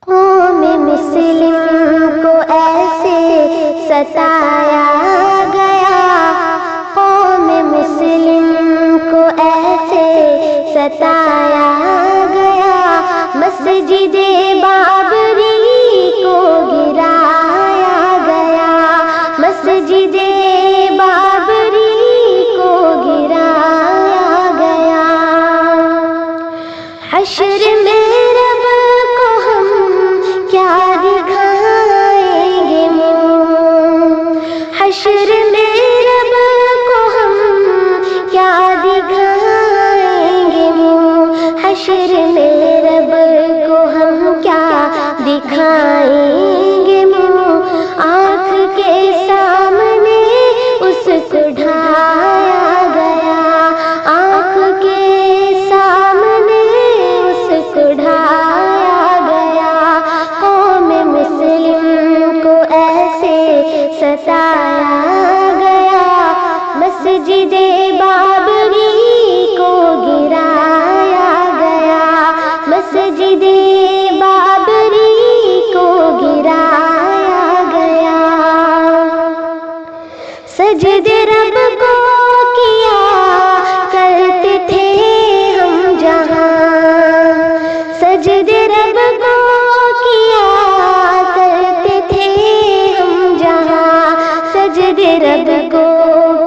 قوم مسلم کو ایسے ستایا گیا، قوم مسلم کو ایسے ستایا گیا، مسجد بابری کو گرایا گیا، مسجد بابری کو گرایا گیا۔ حشر میں رب کو ہم کیا دکھائیں گے منہ، حشر میں رب کو ہم کیا دکھائیں گے منہ، حشر میں رب کو ہم کیا دکھائیں گے منہ، آنکھ کے سامنے اس کو ڈھایا گیا، آنکھ کے سامنے اس کو ڈھایا گیا، قوم مسلم کو ایسے ستایا گیا، مسجد بابری کو گرایا گیا، مسجد بابری کو گرایا گیا۔ سجد رب کو کیا کرتے تھے ہم جہاں، سجد رب کو کیا کرتے تھے ہم جہاں، سجد رب کو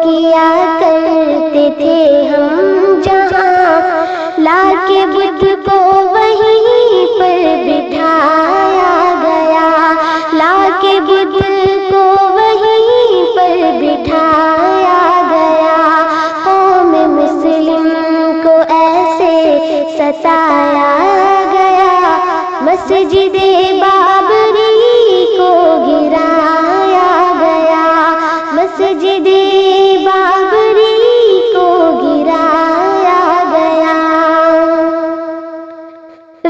کیا کرتے تھے ہم جہاں، لا کے بت کو وہیں پر بٹھایا گیا، لا کے بت کو وہیں پر بٹھایا گیا، قوم مسلم کو ایسے ستایا گیا، مسجد بابری کو گرایا گیا، مسجد بابری کو گرایا گیا۔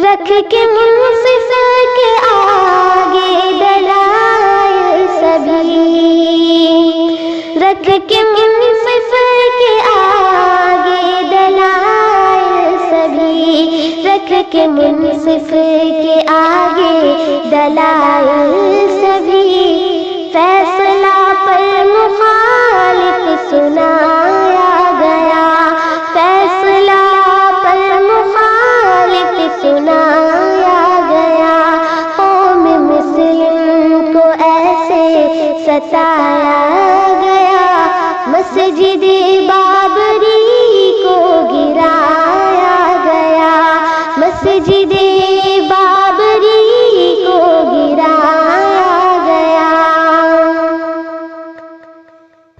رکھ کے منصف کے آگے دلائل سبھی، رکھ کے منصف کے آگے دلائل سبھی، رکھ کے منصف کے آگے دلائل سبھی، فیصلہ پر مخالف سنایا گیا، فیصلہ پر مخالف سنایا گیا، قوم مسلم کو ایسے ستایا گیا، مسجد بابری کو گرایا گیا، مسجد بابری کو گرایا گیا۔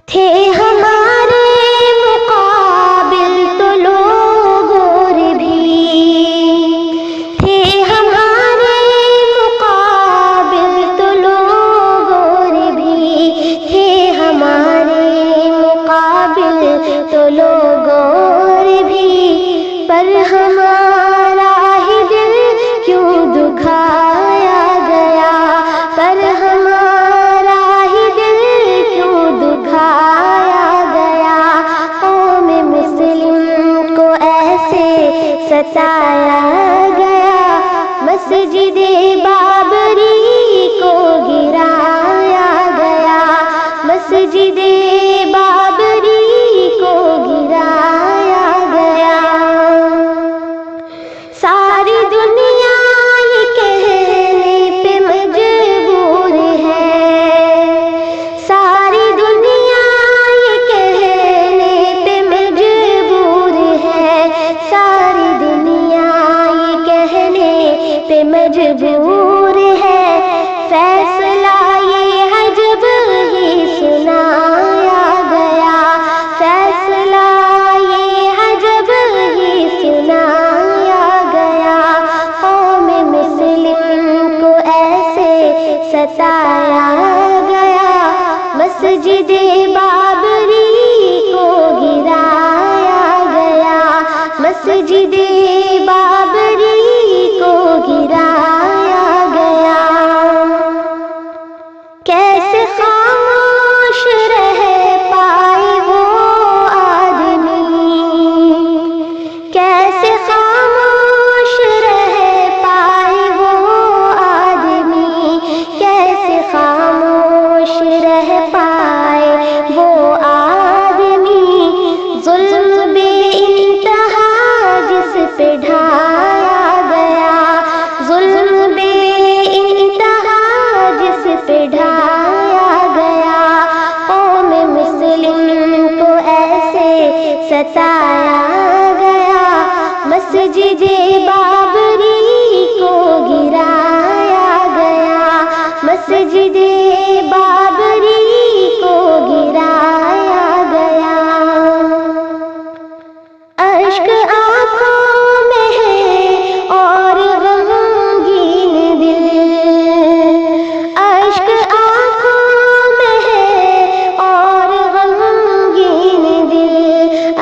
تھے ہمارے مقابل تو لوگ اور بھی، تھے ہمارے مقابل تو لوگ اور بھی، تھے ہمارے مقابل تو لوگ اور بھی، پر ہمارا ہی دل کیوں دکھایا گیا، پر ہمارا ہی دل کیوں دکھایا گیا، قوم مسلم کو ایسے ستایا گیا، مسجد بابری کو گرایا گیا، مسجد بابری کو گرایا گیا۔ ساری دنیا یہ کہنے پہ مجبور ہے، ساری دنیا یہ کہنے پہ مجبور ہے، ساری دنیا یہ کہنے پہ مجبور ہے، فیصلہ یہ عجب ہی سنایا گیا، فیصلہ یہ عجب ہی سنایا گیا، قوم مسلم کو ایسے ستایا گیا، مسجد بابری کو گرایا گیا، مسجد بابری کو گرایا گیا۔ کیسے خاموش رہ پائے وہ آدمی، کیسے خاموش رہ پائے وہ مسجد بابری کو گرایا گیا، اشک آنکھوں میں ہے اور غمگین دل، اشک آنکھوں میں ہے اور غمگین دل،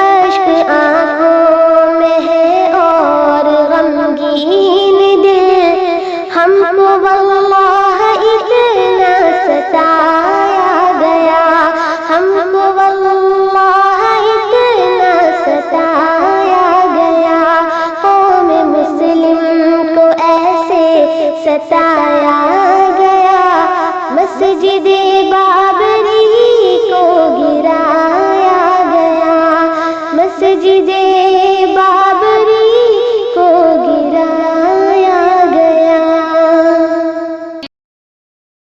اشک آنکھوں میں ہے اور غمگین دل، ہم کو واللہ اتنا ستایا گیا، ہم کو واللہ اتنا ستایا گیا، قوم مسلم کو ایسے ستایا گیا، مسجد بابری